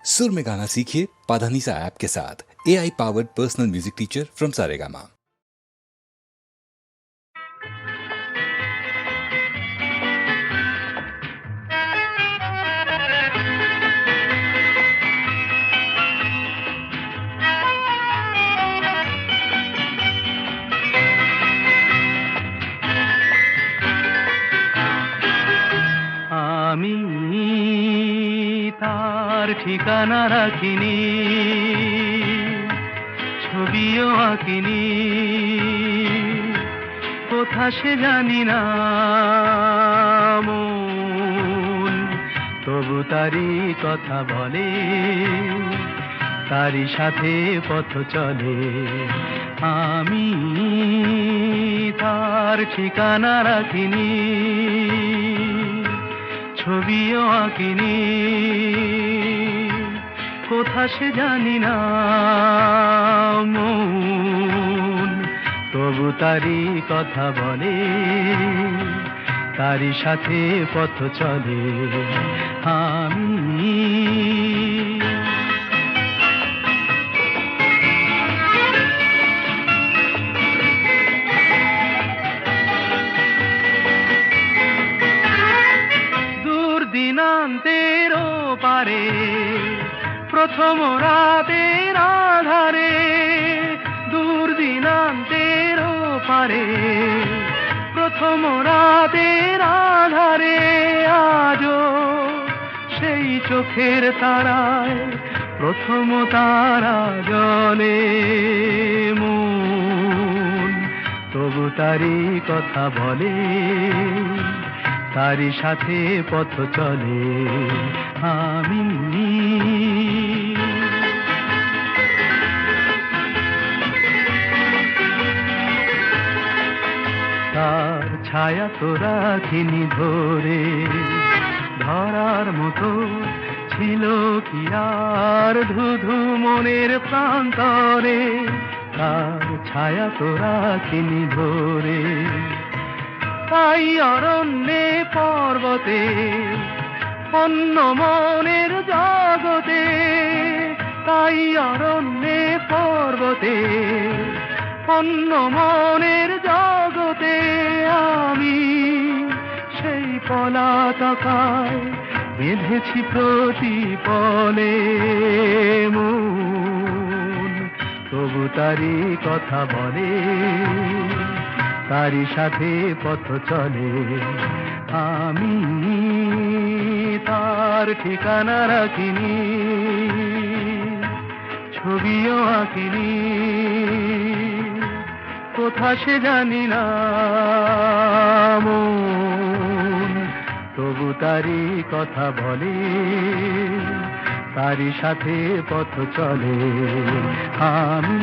सुर में गाना सीखिए पाधानीसा ऐप के साथ। AI powered personal music teacher from Saregama. আমি তার ঠিকানা রাখিনি, ছবিও আঁকিনি, কোথা সে জানি না মন, তবু তারি কথা বলে, তারি সাথে পথ চলে। আমি তার ঠিকানা রাখিনি, ছবিও আঁকিনি, কোথা সে জানি না মন, তবু তারি কথা বলে, তারি সাথে পথ চলে। আমি দিনান্তের পারে, প্রথম রাতের আধারে, দূর দিনান্তের পারে, প্রথম রাতের আধারে, আজও সেই চোখের তারায় প্রথম তারা জ্বলে মন, তবু তারি কথা বলে, তারি সাথে পথ চলে। আমি তার ছায়া তো রাখিনি ধরে, ধরার মতো ছিল কি আর ধুধু মনের প্রান্তরে, তার ছায়া তো রাখিনি ধরে। তাই অরণ্যে পর্বতে, অন্য মনের জগতে, তাই অরণ্যে পর্বতে, অন্য মনের জগতে, আমি সেই পলাতকায় বেঁধেছি প্রতিপলে মন, তবু তারি কথা বলে, তারি সাথে পথ চলে। আমি তার ঠিকানা রাখিনি, ছবিও আঁকিনি, কোথা সে জানি না মন, তবু তারি কথা বলে, তারি সাথে পথ চলে। আমি